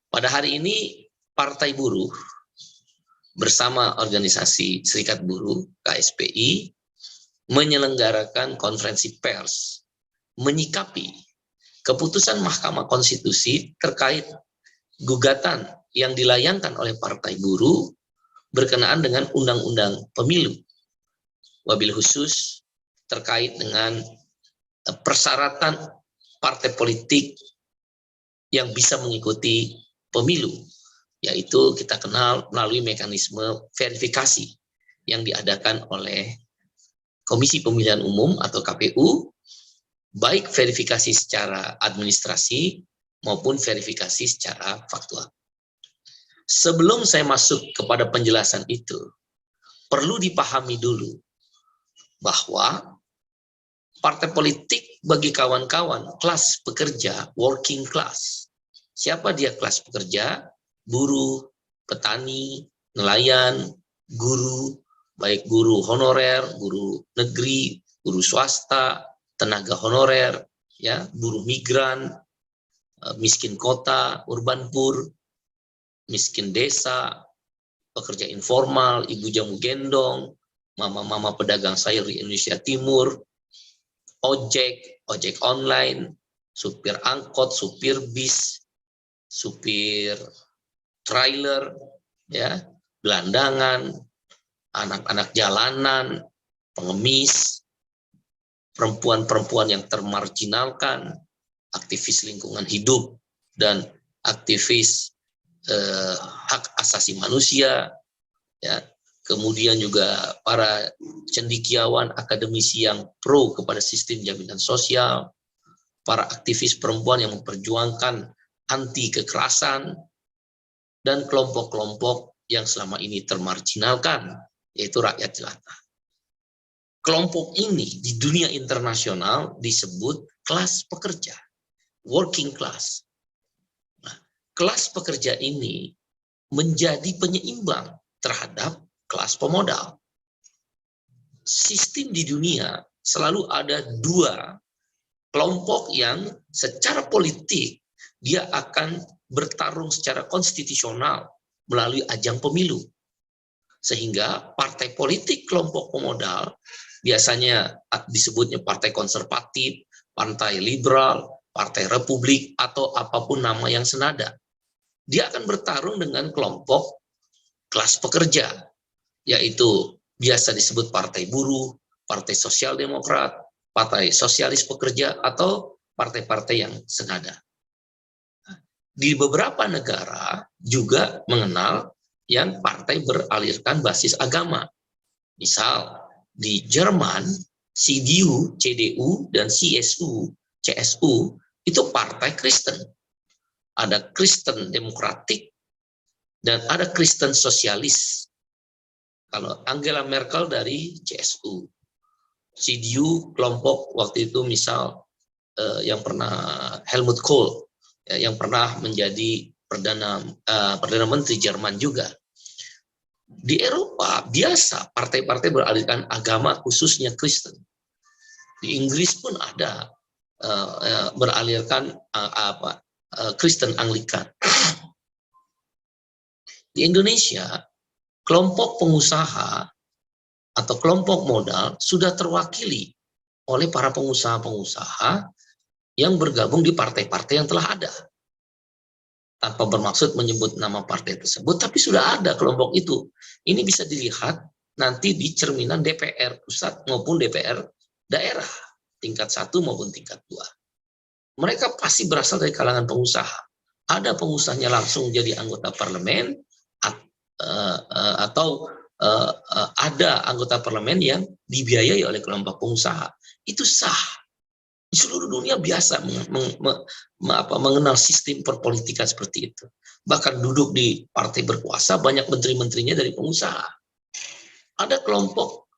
Pada hari ini, Partai Buruh bersama organisasi Serikat Buruh KSPI menyelenggarakan konferensi pers menyikapi keputusan Mahkamah Konstitusi terkait gugatan yang dilayangkan oleh Partai Buruh berkenaan dengan Undang-Undang Pemilu, wabil khusus terkait dengan persyaratan partai politik yang bisa mengikuti pemilu, yaitu kita kenal melalui mekanisme verifikasi yang diadakan oleh Komisi Pemilihan Umum atau KPU, baik verifikasi secara administrasi maupun verifikasi secara faktual. Sebelum saya masuk kepada penjelasan itu, perlu dipahami dulu bahwa partai politik bagi kawan-kawan kelas pekerja, working class. Siapa dia kelas pekerja? Buruh, petani, nelayan, guru, baik guru honorer, guru negeri, guru swasta, tenaga honorer, ya, buruh migran, miskin kota, urban poor, miskin desa, pekerja informal, ibu jamu gendong, mama-mama pedagang sayur di Indonesia Timur, ojek online, supir angkot, supir bis, supir trailer, ya, gelandangan, anak-anak jalanan, pengemis, perempuan-perempuan yang termarginalkan, aktivis lingkungan hidup, dan aktivis hak asasi manusia, ya, kemudian juga para cendekiawan akademisi yang pro kepada sistem jaminan sosial, para aktivis perempuan yang memperjuangkan anti kekerasan, dan kelompok-kelompok yang selama ini termarginalkan, yaitu rakyat jelata. Kelompok ini di dunia internasional disebut kelas pekerja, working class. Nah, kelas pekerja ini menjadi penyeimbang terhadap kelas pemodal. Sistem di dunia selalu ada dua kelompok yang secara politik dia akan bertarung secara konstitusional melalui ajang pemilu. Sehingga partai politik kelompok pemodal biasanya disebutnya partai konservatif, partai liberal, partai republik, atau apapun nama yang senada. Dia akan bertarung dengan kelompok kelas pekerja, yaitu biasa disebut partai buruh, partai sosial demokrat, partai sosialis pekerja, atau partai-partai yang senada. Di beberapa negara juga mengenal yang partai beralirkan basis agama. Misal di Jerman, CDU, CDU, dan CSU, CSU itu partai Kristen. Ada Kristen Demokratik dan ada Kristen Sosialis. Kalau Angela Merkel dari CSU, CDU kelompok waktu itu misal yang pernah Helmut Kohl, yang pernah menjadi perdana menteri Jerman juga. Di Eropa biasa partai-partai beralirkan agama khususnya Kristen. Di Inggris pun ada beralirkan Kristen Anglikan. Di Indonesia kelompok pengusaha atau kelompok modal sudah terwakili oleh para pengusaha-pengusaha yang bergabung di partai-partai yang telah ada. Tanpa bermaksud menyebut nama partai tersebut, tapi sudah ada kelompok itu. Ini bisa dilihat nanti di cerminan DPR pusat maupun DPR daerah, tingkat 1 maupun tingkat 2. Mereka pasti berasal dari kalangan pengusaha. Ada pengusahanya langsung jadi anggota parlemen, atau ada anggota parlemen yang dibiayai oleh kelompok pengusaha. Itu sah. Di seluruh dunia biasa mengenal sistem perpolitikan seperti itu. Bahkan duduk di partai berkuasa, banyak menteri-menterinya dari pengusaha. Ada kelompok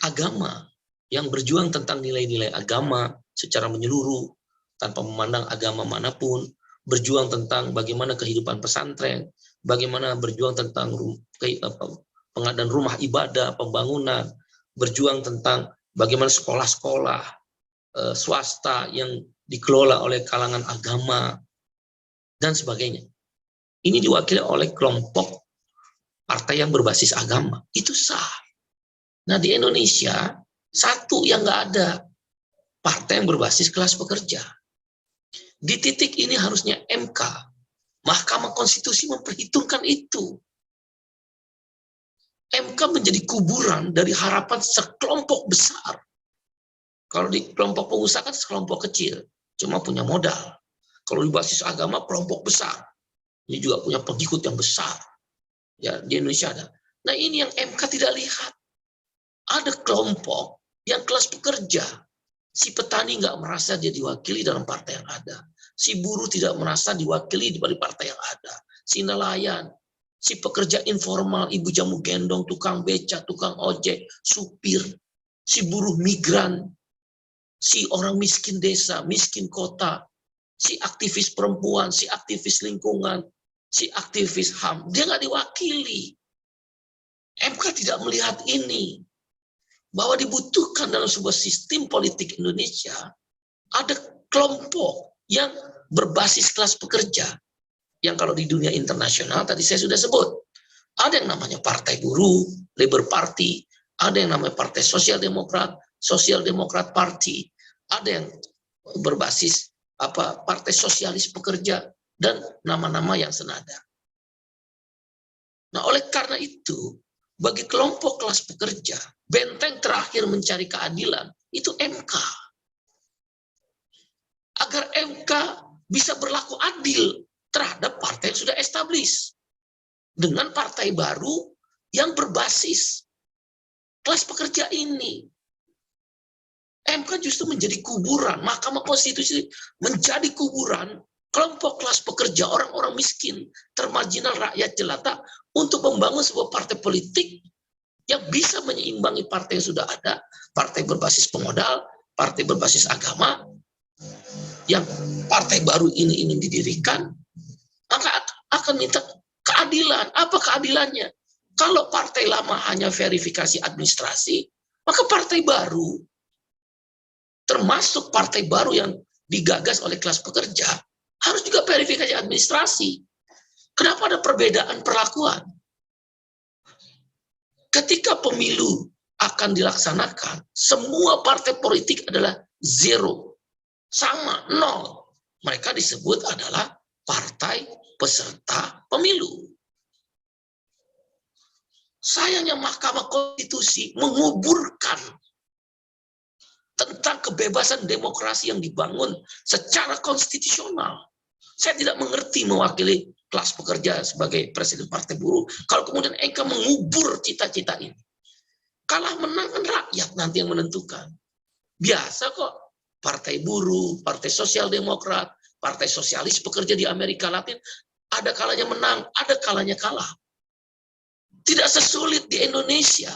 agama yang berjuang tentang nilai-nilai agama secara menyeluruh, tanpa memandang agama manapun, berjuang tentang bagaimana kehidupan pesantren, bagaimana berjuang tentang pengadaan rumah ibadah, pembangunan, berjuang tentang bagaimana sekolah-sekolah swasta yang dikelola oleh kalangan agama, dan sebagainya. ini diwakili oleh kelompok partai yang berbasis agama, itu sah. Nah di Indonesia, satu yang nggak ada, partai yang berbasis kelas pekerja. Di titik ini harusnya MK, Mahkamah Konstitusi memperhitungkan itu. MK menjadi kuburan dari harapan sekelompok besar. Kalau di kelompok pengusaha kan sekelompok kecil, cuma punya modal. Kalau di basis agama, kelompok besar. Ini juga punya pengikut yang besar. Ya, di Indonesia ada. Nah ini yang MK tidak lihat. Ada kelompok yang kelas pekerja. Si petani nggak merasa dia diwakili dalam partai yang ada. Si buruh tidak merasa diwakili di partai yang ada. Si nelayan, si pekerja informal, ibu jamu gendong, tukang beca, tukang ojek, supir, si buruh migran, si orang miskin desa, miskin kota, si aktivis perempuan, si aktivis lingkungan, si aktivis HAM, dia nggak diwakili. MK tidak melihat ini, bahwa dibutuhkan dalam sebuah sistem politik Indonesia, ada kelompok yang berbasis kelas pekerja, yang kalau di dunia internasional, tadi saya sudah sebut, ada yang namanya Partai Buruh, Labour Party, ada yang namanya Partai Sosial Demokrat Party, ada yang berbasis Partai Sosialis Pekerja, dan nama-nama yang senada. Nah, oleh karena itu, bagi kelompok kelas pekerja, benteng terakhir mencari keadilan, itu MK. Agar MK bisa berlaku adil terhadap partai yang sudah established. Dengan partai baru yang berbasis kelas pekerja ini. MK justru menjadi kuburan, Mahkamah Konstitusi menjadi kuburan kelompok kelas pekerja, orang-orang miskin, termarginal, rakyat jelata, untuk membangun sebuah partai politik yang bisa menyeimbangi partai yang sudah ada, partai berbasis pemodal, partai berbasis agama, yang partai baru ini ingin didirikan, maka akan minta keadilan. Apa keadilannya? Kalau partai lama hanya verifikasi administrasi, maka partai baru, termasuk partai baru yang digagas oleh kelas pekerja, harus juga verifikasi administrasi. Kenapa ada perbedaan perlakuan? Ketika pemilu akan dilaksanakan, semua partai politik adalah zero, sama, nol. Mereka disebut adalah partai peserta pemilu. Sayangnya Mahkamah Konstitusi menguburkan tentang kebebasan demokrasi yang dibangun secara konstitusional. Saya tidak mengerti mewakili kelas pekerja sebagai presiden partai buruh, kalau kemudian MK mengubur cita-cita ini. Kalah menang kan rakyat nanti yang menentukan. Biasa kok, partai buruh, partai sosial demokrat, partai sosialis pekerja di Amerika Latin, ada kalanya menang, ada kalanya kalah. Tidak sesulit di Indonesia.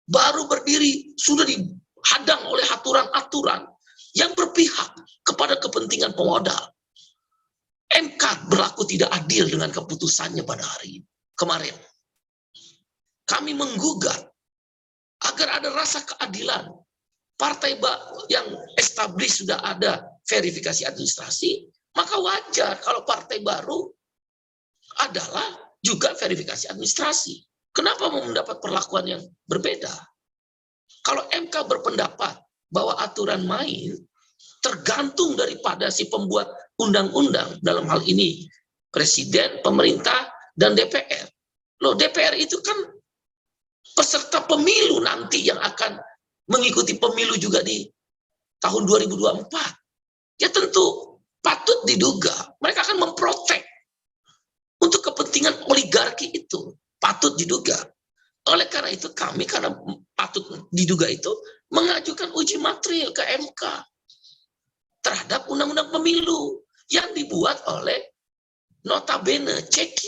Baru berdiri, sudah dihadang oleh aturan-aturan yang berpihak kepada kepentingan pemodal. MK berlaku tidak adil dengan keputusannya pada hari ini. Kemarin, kami menggugat agar ada rasa keadilan. Partai yang established sudah ada verifikasi administrasi, maka wajar kalau partai baru adalah juga verifikasi administrasi. Kenapa mau mendapat perlakuan yang berbeda? Kalau MK berpendapat bahwa aturan main tergantung daripada si pembuat undang-undang, dalam hal ini presiden, pemerintah, dan DPR. Loh, DPR itu kan peserta pemilu nanti yang akan mengikuti pemilu juga di tahun 2024. Ya tentu patut diduga mereka akan memprotek untuk kepentingan oligarki itu. Patut diduga. Oleh karena itu kami, karena patut diduga itu, mengajukan uji material ke MK terhadap undang-undang pemilu yang dibuat oleh notabene CQ,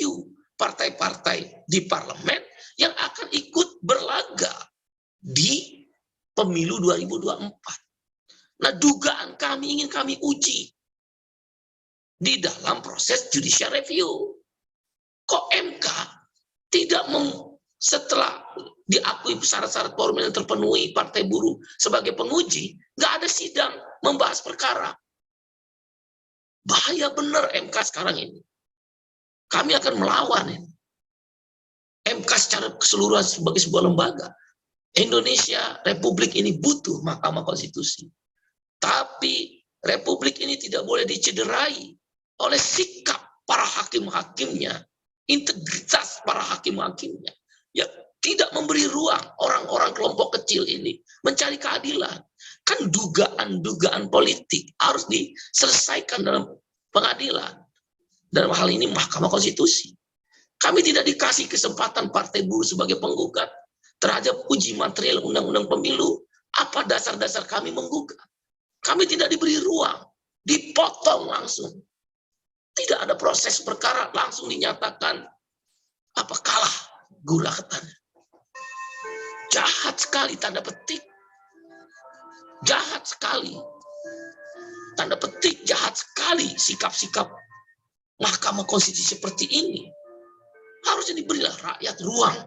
partai-partai di parlemen yang akan ikut berlaga di pemilu 2024. Nah, dugaan kami ingin kami uji di dalam proses judicial review. Kok MK tidak setelah diakui syarat-syarat formil yang terpenuhi partai buruh sebagai penguji, nggak ada sidang membahas perkara. Bahaya benar MK sekarang ini. Kami akan melawan ini. MK secara keseluruhan sebagai sebuah lembaga. Indonesia, Republik ini butuh Mahkamah Konstitusi. Tapi Republik ini tidak boleh dicederai oleh sikap para hakim-hakimnya, integritas para hakim-hakimnya, yang tidak memberi ruang orang-orang kelompok kecil ini mencari keadilan. Kan dugaan-dugaan politik harus diselesaikan dalam pengadilan. Dalam hal ini Mahkamah Konstitusi. Kami tidak dikasih kesempatan Partai Buruh sebagai penggugat terhadap uji material Undang-Undang Pemilu. Apa dasar-dasar kami menggugat? Kami tidak diberi ruang, dipotong langsung. Tidak ada proses perkara, langsung dinyatakan apa kalah gulakannya. Jahat sekali, tanda petik. Jahat sekali. Tanda petik, jahat sekali sikap-sikap Mahkamah Konstitusi seperti ini. Harusnya diberilah rakyat ruang.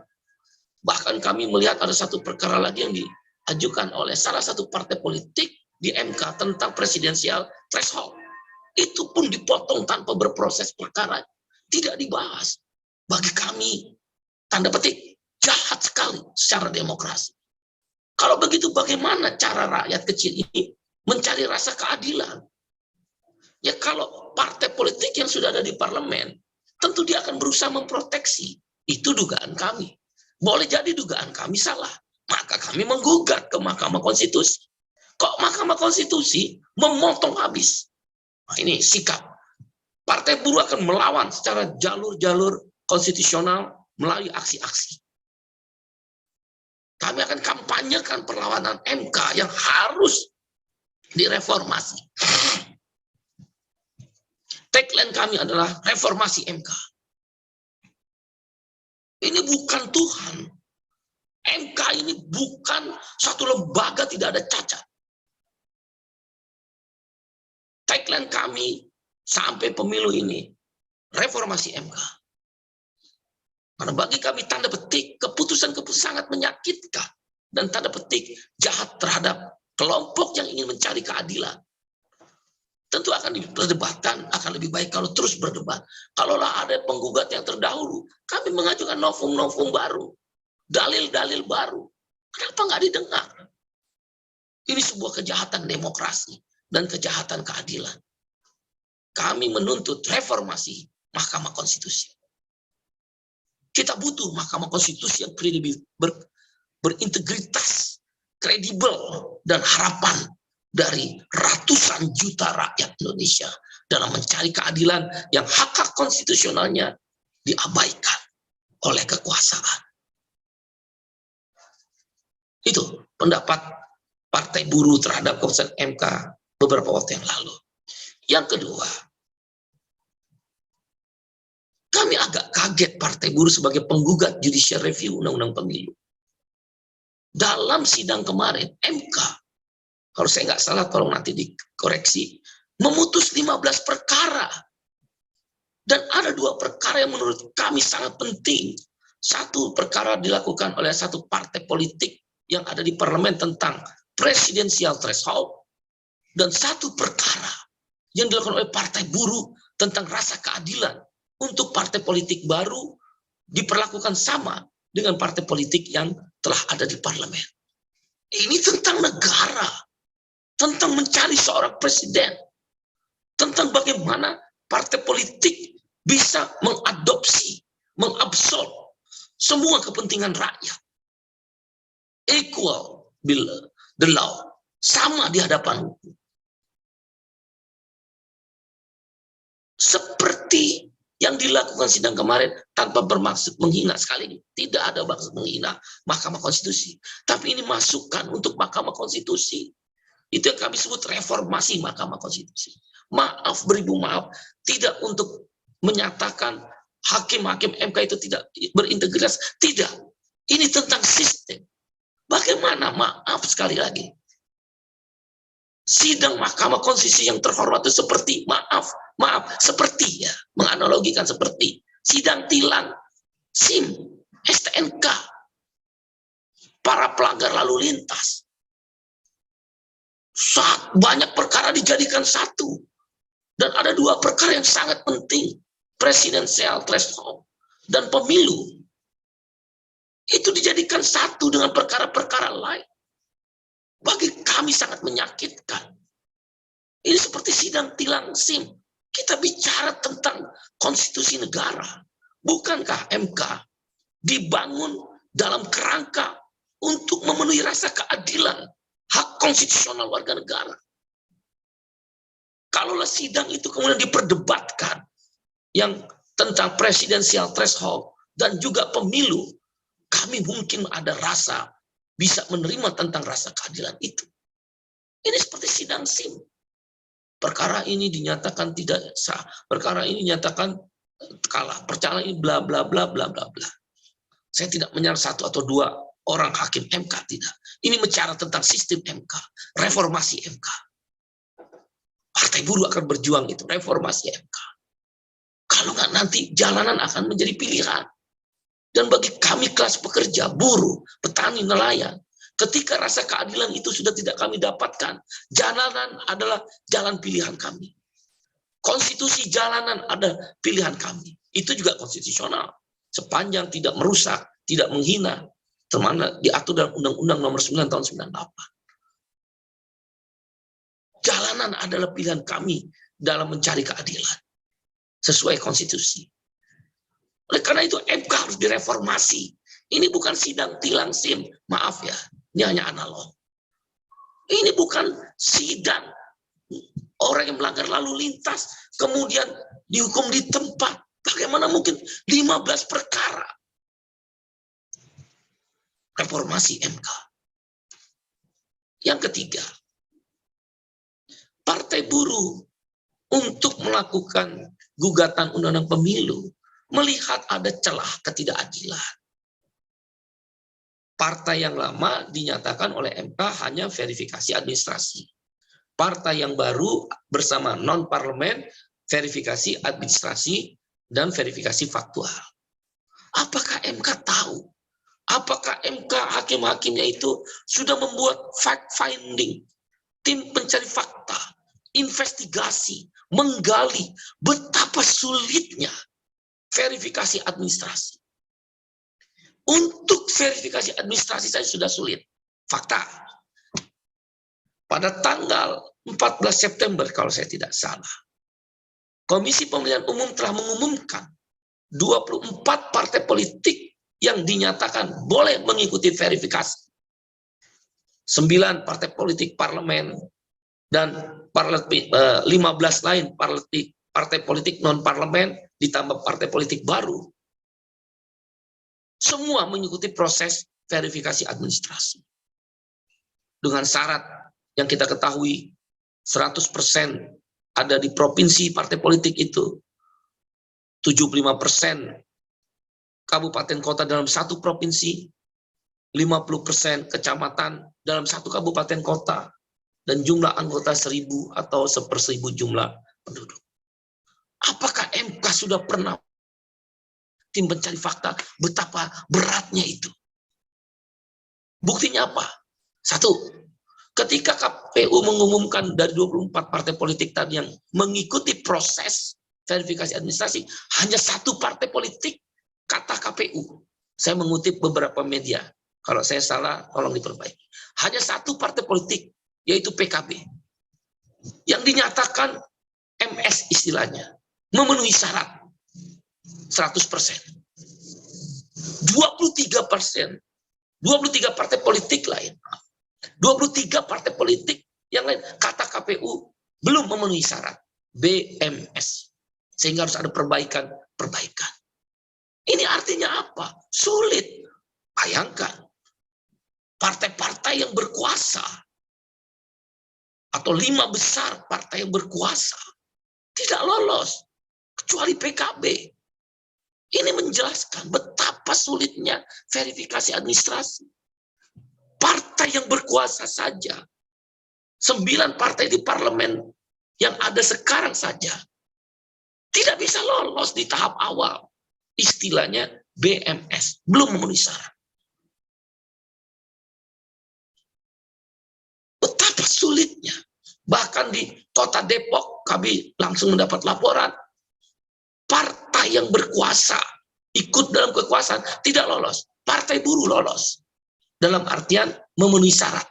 Bahkan kami melihat ada satu perkara lagi yang diajukan oleh salah satu partai politik di MK tentang presidensial threshold. Itu pun dipotong tanpa berproses perkara. Tidak dibahas. Bagi kami, tanda petik, jahat sekali secara demokrasi. Kalau begitu bagaimana cara rakyat kecil ini mencari rasa keadilan? Ya kalau partai politik yang sudah ada di parlemen, tentu dia akan berusaha memproteksi. Itu dugaan kami. Boleh jadi dugaan kami salah. Maka kami menggugat ke Mahkamah Konstitusi. Kok Mahkamah Konstitusi memotong habis? Nah, ini sikap. Partai Buruh akan melawan secara jalur-jalur konstitusional melalui aksi-aksi. Kami akan kampanyekan perlawanan MK yang harus direformasi. Tagline kami adalah reformasi MK. Ini bukan Tuhan. MK ini bukan satu lembaga tidak ada cacat. Tagline kami sampai pemilu ini, reformasi MK. Karena bagi kami tanda petik, keputusan-keputusan sangat menyakitkan. Dan tanda petik jahat terhadap kelompok yang ingin mencari keadilan. Tentu akan diperdebatkan, akan lebih baik kalau terus berdebat. Kalaulah ada penggugat yang terdahulu, kami mengajukan novum-novum baru, dalil-dalil baru. Kenapa nggak didengar? Ini sebuah kejahatan demokrasi dan kejahatan keadilan. Kami menuntut reformasi Mahkamah Konstitusi. Kita butuh Mahkamah Konstitusi yang berintegritas, kredibel, dan harapan dari ratusan juta rakyat Indonesia dalam mencari keadilan yang hak-hak konstitusionalnya diabaikan oleh kekuasaan. Itu pendapat Partai Buruh terhadap keputusan MK beberapa waktu yang lalu. Yang kedua, kami agak kaget Partai Buruh sebagai penggugat judicial review Undang-Undang Pemilu. Dalam sidang kemarin, MK, kalau saya nggak salah, tolong nanti dikoreksi, memutus 15 perkara. Dan ada 2 perkara yang menurut kami sangat penting. Satu perkara dilakukan oleh satu partai politik yang ada di parlemen tentang presidensial threshold. Dan satu perkara yang dilakukan oleh Partai Buruh tentang rasa keadilan untuk partai politik baru diperlakukan sama dengan partai politik yang telah ada di parlemen. Ini tentang negara. Tentang mencari seorang presiden, tentang bagaimana partai politik bisa mengadopsi, mengabsorb semua kepentingan rakyat. Equal the law, sama di hadapan hukum. Seperti yang dilakukan sidang kemarin tanpa bermaksud menghina, sekali ini tidak ada maksud menghina Mahkamah Konstitusi, tapi ini masukan untuk Mahkamah Konstitusi. Itu yang kami sebut reformasi Mahkamah Konstitusi. Maaf, beribu maaf, tidak untuk menyatakan hakim-hakim MK itu tidak berintegritas. Tidak. Ini tentang sistem. Bagaimana, maaf sekali lagi, sidang Mahkamah Konstitusi yang terhormat itu seperti, maaf, seperti ya, menganalogikan seperti sidang tilang SIM, STNK, para pelanggar lalu lintas. Banyak perkara dijadikan satu. Dan ada 2 perkara yang sangat penting. presidensial threshold dan pemilu itu dijadikan satu dengan perkara-perkara lain. Bagi kami sangat menyakitkan. Ini seperti sidang tilang SIM. Kita bicara tentang konstitusi negara. Bukankah MK dibangun dalam kerangka untuk memenuhi rasa keadilan hak konstitusional warga negara? Kalaulah sidang itu kemudian diperdebatkan yang tentang presidensial threshold dan juga pemilu, kami mungkin ada rasa bisa menerima tentang rasa keadilan itu. Ini seperti sidang SIM. Perkara ini dinyatakan tidak sah, perkara ini dinyatakan kalah, perkara ini bla bla bla bla bla bla. Saya tidak menyerang satu atau dua orang hakim MK, tidak. Ini bicara tentang sistem MK, reformasi MK. Partai Buruh akan berjuang itu, reformasi MK. Kalau nggak nanti jalanan akan menjadi pilihan. Dan bagi kami kelas pekerja, buruh, petani, nelayan, ketika rasa keadilan itu sudah tidak kami dapatkan, jalanan adalah jalan pilihan kami. Konstitusi jalanan ada pilihan kami. Itu juga konstitusional. Sepanjang tidak merusak, tidak menghina, termana diatur dalam Undang-Undang Nomor 9 tahun 98. Jalanan adalah pilihan kami dalam mencari keadilan sesuai konstitusi. Oleh karena itu MK harus direformasi. Ini bukan sidang tilang SIM, maaf ya, ini hanya analog. Ini bukan sidang orang yang melanggar lalu lintas, kemudian dihukum di tempat. Bagaimana mungkin 15 perkara reformasi MK. Yang ketiga, Partai Buruh untuk melakukan gugatan undang-undang pemilu melihat ada celah ketidakadilan. Partai yang lama dinyatakan oleh MK hanya verifikasi administrasi. Partai yang baru bersama non-parlemen verifikasi administrasi dan verifikasi faktual. Apakah MK tahu? Apakah MK hakim-hakimnya itu sudah membuat fact-finding, tim pencari fakta, investigasi, menggali betapa sulitnya verifikasi administrasi. Untuk verifikasi administrasi saya sudah sulit. Fakta. Pada tanggal 14 September kalau saya tidak salah, Komisi Pemilihan Umum telah mengumumkan 24 partai politik yang dinyatakan boleh mengikuti verifikasi. 9 partai politik parlemen dan 15 lain partai politik non-parlemen ditambah partai politik baru. Semua mengikuti proses verifikasi administrasi. Dengan syarat yang kita ketahui 100% ada di provinsi partai politik itu. 75% kabupaten kota dalam satu provinsi, 50% kecamatan dalam satu kabupaten kota, dan jumlah anggota 1000 atau 1/1000 jumlah penduduk. Apakah MK sudah pernah tim pencari fakta betapa beratnya itu? Buktinya apa? Satu, ketika KPU mengumumkan dari 24 partai politik tadi yang mengikuti proses verifikasi administrasi, hanya satu partai politik, kata KPU. Saya mengutip beberapa media. Kalau saya salah, tolong diperbaiki. Hanya satu partai politik, yaitu PKB, yang dinyatakan MS istilahnya, memenuhi syarat 100%. 23%, 23 partai politik lain, 23 partai politik yang lain, kata KPU, belum memenuhi syarat BMS. Sehingga harus ada perbaikan. Ini artinya apa? Sulit. Bayangkan, partai-partai yang berkuasa, atau 5 besar partai yang berkuasa, tidak lolos, kecuali PKB. Ini menjelaskan betapa sulitnya verifikasi administrasi. Partai yang berkuasa saja, 9 partai di parlemen yang ada sekarang saja, tidak bisa lolos di tahap awal. Istilahnya BMS, belum memenuhi syarat. Betapa sulitnya. Bahkan di kota Depok, kami langsung mendapat laporan, partai partai yang berkuasa ikut dalam kekuasaan tidak lolos. Partai buruh lolos dalam artian memenuhi syarat.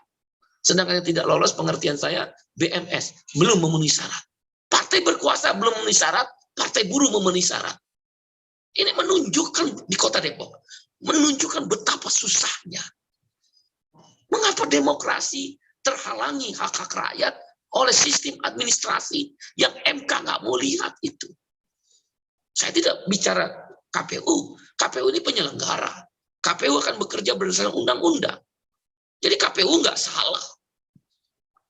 Sedangkan yang tidak lolos pengertian saya BMS belum memenuhi syarat. Partai berkuasa belum memenuhi syarat, partai buruh memenuhi syarat. Ini menunjukkan di Kota Depok, menunjukkan betapa susahnya. Mengapa demokrasi terhalangi hak-hak rakyat oleh sistem administrasi yang MK nggak mau lihat itu. Saya tidak bicara KPU. KPU ini penyelenggara. KPU akan bekerja berdasarkan undang-undang. Jadi KPU nggak salah.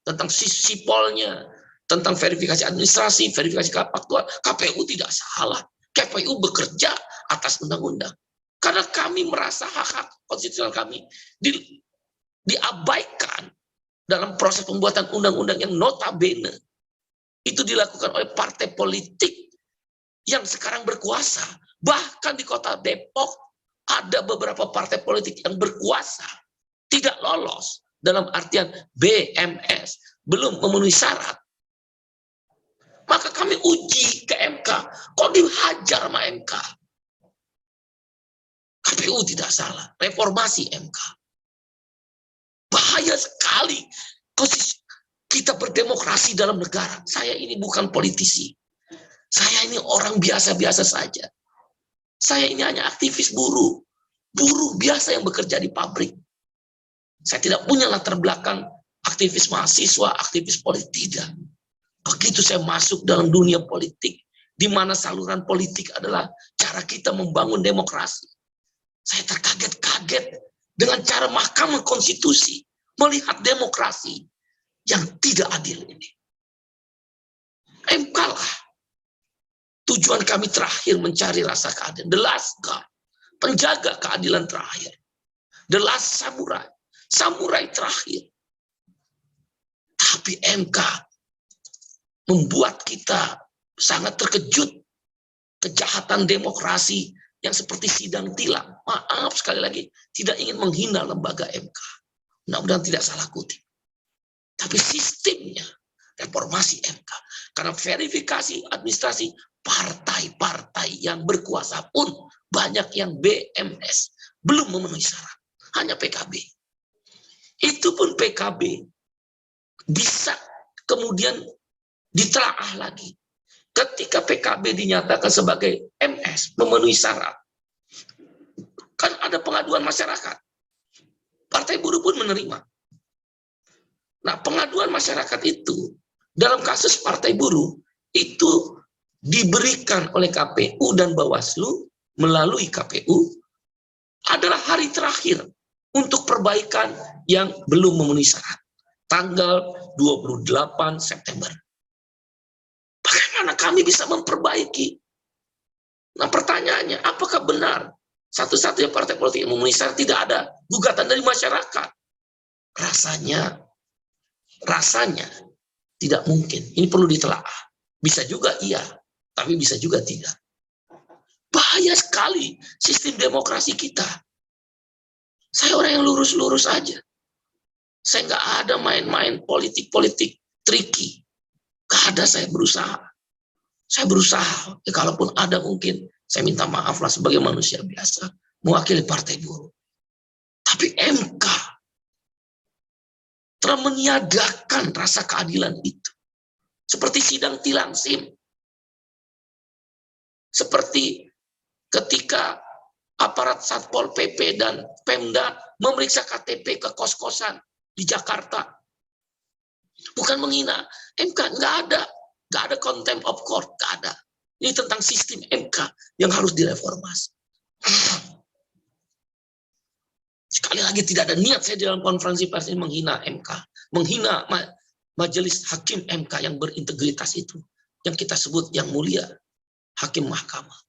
Tentang sipolnya, tentang verifikasi administrasi, verifikasi faktual, KPU tidak salah. KPU bekerja atas undang-undang. Karena kami merasa hak-hak konstitusional kami diabaikan dalam proses pembuatan undang-undang yang notabene itu dilakukan oleh partai politik yang sekarang berkuasa. Bahkan di Kota Depok ada beberapa partai politik yang berkuasa tidak lolos dalam artian BMS belum memenuhi syarat. Maka kami uji ke MK, kok dihajar sama MK? KPU tidak salah, reformasi MK. Bahaya sekali kita berdemokrasi dalam negara. Saya ini bukan politisi. Saya ini orang biasa-biasa saja. Saya ini hanya aktivis buruh. Buruh biasa yang bekerja di pabrik. Saya tidak punya latar belakang aktivis mahasiswa, aktivis politik, tidak. Begitu saya masuk dalam dunia politik, di mana saluran politik adalah cara kita membangun demokrasi. Saya terkaget-kaget dengan cara Mahkamah Konstitusi melihat demokrasi yang tidak adil ini. MK lah tujuan kami terakhir mencari rasa keadilan. The last God, penjaga keadilan terakhir. The last samurai, samurai terakhir. Tapi MK membuat kita sangat terkejut. Kejahatan demokrasi yang seperti sidang tilang. Maaf sekali lagi, tidak ingin menghina lembaga MK. Mudah-mudahan tidak salah kutip. Tapi sistemnya, reformasi MK. Karena verifikasi administrasi, partai-partai yang berkuasa pun banyak yang BMS. Belum memenuhi syarat. Hanya PKB. Itu pun PKB bisa kemudian ditelaah lagi. Ketika PKB dinyatakan sebagai MS, memenuhi syarat, kan ada pengaduan masyarakat. Partai buruh pun menerima. Nah, pengaduan masyarakat itu, dalam kasus partai buruh, itu diberikan oleh KPU dan Bawaslu, melalui KPU, adalah hari terakhir untuk perbaikan yang belum memenuhi syarat. Tanggal 28 September. Bagaimana kami bisa memperbaiki? Nah, pertanyaannya, apakah benar satu-satunya partai politik yang memenuhi syarat tidak ada gugatan dari masyarakat? Rasanya tidak mungkin. Ini perlu ditelaah. Bisa juga iya, tapi bisa juga tidak. Bahaya sekali sistem demokrasi kita. Saya orang yang lurus-lurus aja. Saya nggak ada main-main politik-politik tricky. Gak ada, saya berusaha. Saya berusaha, ya kalaupun ada mungkin, saya minta maaf lah sebagai manusia biasa, mewakili partai buruh. Tapi MK telah meniadakan rasa keadilan itu. Seperti sidang tilang SIM. Seperti ketika aparat Satpol PP dan Pemda memeriksa KTP ke kos-kosan di Jakarta. Bukan menghina, MK nggak ada contempt of court, nggak ada. Ini tentang sistem MK yang harus direformasi. Sekali lagi tidak ada niat saya di dalam konferensi pers ini menghina MK, menghina majelis hakim MK yang berintegritas itu, yang kita sebut yang mulia, hakim mahkamah.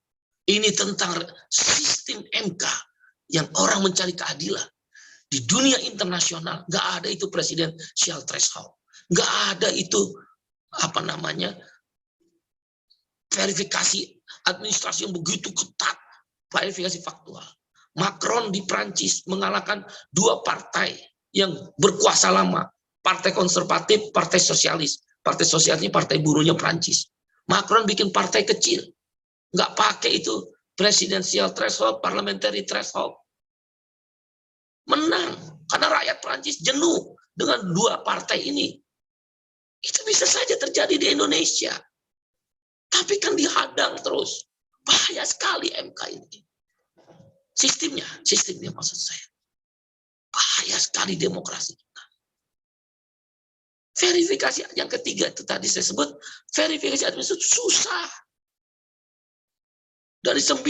Ini tentang sistem MK yang orang mencari keadilan. Di dunia internasional nggak ada itu presidential threshold. Nggak ada itu verifikasi administrasi yang begitu ketat, verifikasi faktual. Macron di Prancis mengalahkan dua partai yang berkuasa lama, partai konservatif, partai sosialis. Partai sosialisnya partai buruhnya Prancis. Macron bikin partai kecil, Nggak pakai itu presidensial threshold, parliamentary threshold. Menang, karena rakyat Prancis jenuh dengan dua partai ini. Itu bisa saja terjadi di Indonesia. Tapi kan dihadang terus. Bahaya sekali MK ini. Sistemnya maksud saya. Bahaya sekali demokrasi kita. Verifikasi yang ketiga itu tadi saya sebut, verifikasi administratif susah. Dari 9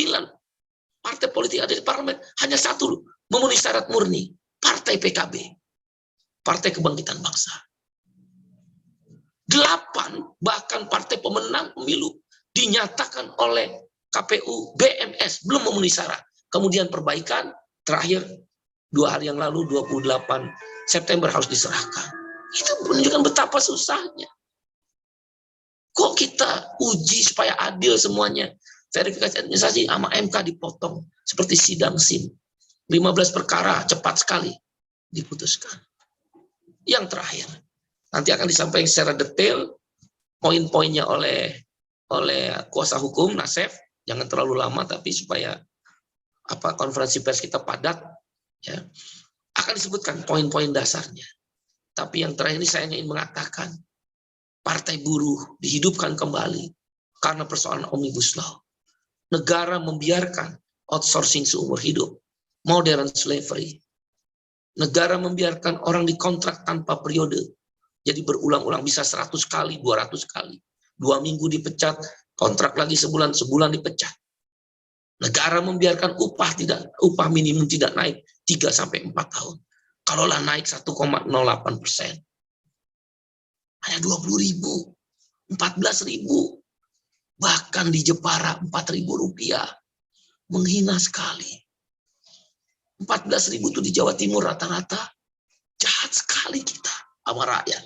partai politik ada di parlemen, hanya satu memenuhi syarat murni, Partai PKB, Partai Kebangkitan Bangsa. 8 bahkan partai pemenang pemilu dinyatakan oleh KPU BMS belum memenuhi syarat. Kemudian perbaikan terakhir 2 hari yang lalu 28 September harus diserahkan. Itu menunjukkan betapa susahnya. Kok kita uji supaya adil semuanya? Verifikasi administrasi sama MK dipotong seperti sidang SIM. 15 perkara cepat sekali diputuskan. Yang terakhir, nanti akan disampaikan secara detail poin-poinnya oleh kuasa hukum Nasef, jangan terlalu lama tapi supaya konferensi pers kita padat ya. Akan disebutkan poin-poin dasarnya. Tapi yang terakhir ini saya ingin mengatakan Partai Buruh dihidupkan kembali karena persoalan Omnibus Law. Negara membiarkan outsourcing seumur hidup, modern slavery. Negara membiarkan orang dikontrak tanpa periode. Jadi berulang-ulang bisa 100 kali, 200 kali. 2 minggu dipecat, kontrak lagi sebulan dipecat. Negara membiarkan upah minimum tidak naik 3-4 tahun. Kalaulah naik 1,08%. Hanya 20.000, 14.000. Bahkan di Jepara 4.000 rupiah. Menghina sekali. 14.000 itu di Jawa Timur rata-rata. Jahat sekali kita sama rakyat.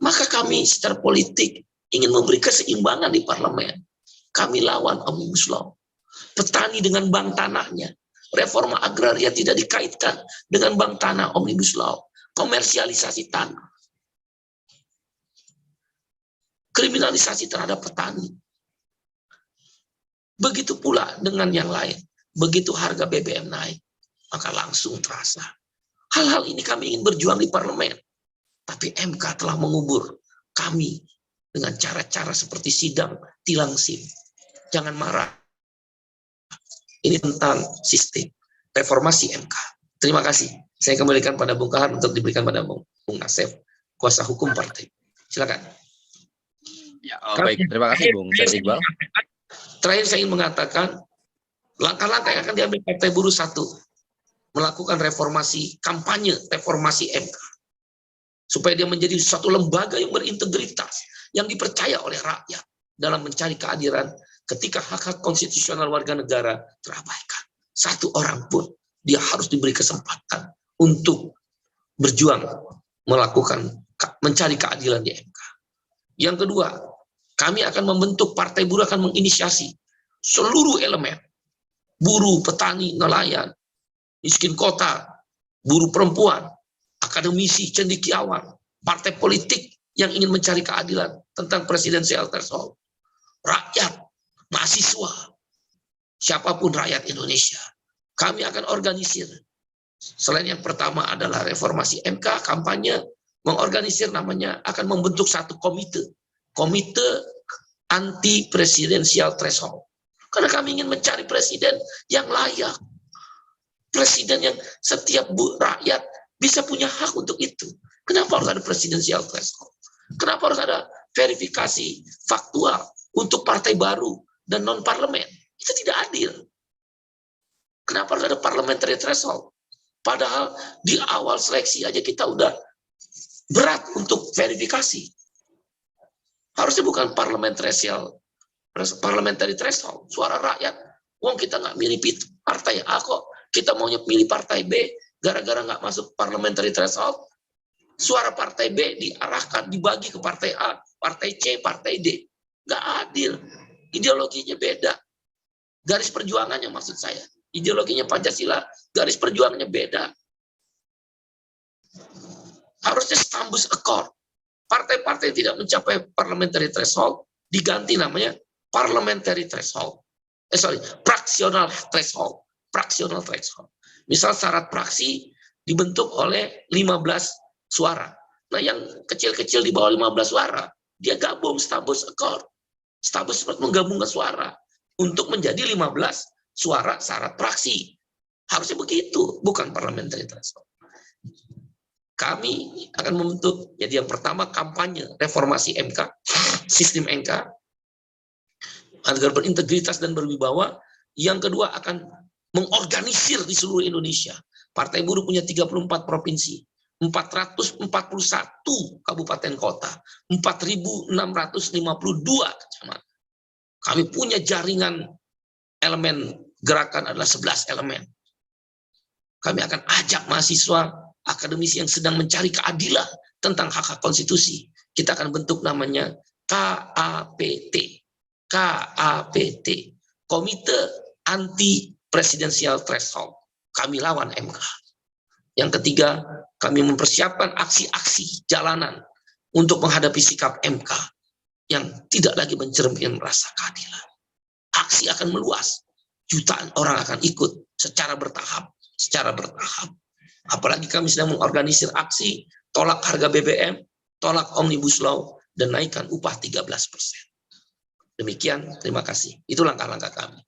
Maka kami secara politik ingin memberi keseimbangan di parlemen. Kami lawan Omnibus Law. Petani dengan bank tanahnya. Reforma agraria tidak dikaitkan dengan bank tanah Omnibus Law. Komersialisasi tanah. Kriminalisasi terhadap petani. Begitu pula dengan yang lain. Begitu harga BBM naik, maka langsung terasa. Hal-hal ini kami ingin berjuang di parlemen. Tapi MK telah mengubur kami dengan cara-cara seperti sidang tilang SIM. Jangan marah. Ini tentang sistem reformasi MK. Terima kasih. Saya kembalikan pada Bung Kahar untuk diberikan pada Bung Nasef, kuasa hukum partai. Silakan. Ya, baik. Terima kasih Bung Syarif Iqbal. Terakhir saya ingin mengatakan langkah-langkah yang akan diambil Partai Buruh. 1, melakukan reformasi, kampanye reformasi MK. Supaya dia menjadi suatu lembaga yang berintegritas, yang dipercaya oleh rakyat dalam mencari keadilan ketika hak-hak konstitusional warga negara terabaikan. 1 orang pun dia harus diberi kesempatan untuk berjuang mencari keadilan di MK. Yang kedua, kami akan membentuk Partai Buruh akan menginisiasi seluruh elemen, buruh, petani, nelayan, miskin kota, buruh perempuan, akademisi, cendekiawan, partai politik yang ingin mencari keadilan tentang presidensial threshold, rakyat, mahasiswa, siapapun rakyat Indonesia. Kami akan organisir. Selain yang pertama adalah reformasi MK, kampanye, mengorganisir namanya, akan membentuk satu komite anti presidensial threshold. Karena kami ingin mencari presiden yang layak. Presiden yang setiap rakyat bisa punya hak untuk itu. Kenapa harus ada presidensial threshold? Kenapa harus ada verifikasi faktual untuk partai baru dan non-parlemen? Itu tidak adil. Kenapa harus ada parliamentary threshold? Padahal di awal seleksi aja kita udah berat untuk verifikasi. Harusnya bukan parliamentary threshold, suara rakyat. Wong kita nggak milih partai A kok, kita maunya pilih partai B, gara-gara nggak masuk parliamentary threshold, suara partai B diarahkan, dibagi ke partai A, partai C, partai D. Nggak adil. Ideologinya beda. Garis perjuangannya maksud saya. Ideologinya Pancasila, garis perjuangannya beda. Harusnya Stambus Accord. Partai-partai tidak mencapai parliamentary threshold, diganti namanya parliamentary threshold. Fractional threshold. Fractional threshold. Misal syarat fraksi dibentuk oleh 15 suara. Nah, yang kecil-kecil di bawah 15 suara, dia gabung Stables Accord. Stables Accord menggabungkan suara untuk menjadi 15 suara syarat fraksi. Harusnya begitu, bukan parliamentary threshold. Kami akan membentuk, jadi yang pertama kampanye reformasi MK, sistem MK, agar berintegritas dan berwibawa. Yang kedua akan mengorganisir di seluruh Indonesia. Partai Buruh punya 34 provinsi, 441 kabupaten kota, 4.652 kecamatan. Kami punya jaringan elemen gerakan adalah 11 elemen. Kami akan ajak mahasiswa, akademisi yang sedang mencari keadilan tentang hak-hak konstitusi. Kita akan bentuk namanya KAPT. KAPT, Komite Anti Presidential Threshold. Kami lawan MK. Yang ketiga, kami mempersiapkan aksi-aksi jalanan untuk menghadapi sikap MK yang tidak lagi mencerminkan rasa keadilan. Aksi akan meluas, jutaan orang akan ikut secara bertahap, Apalagi kami sedang mengorganisir aksi tolak harga BBM, tolak Omnibus Law, dan naikkan upah 13%. Demikian, terima kasih. Itu langkah-langkah kami.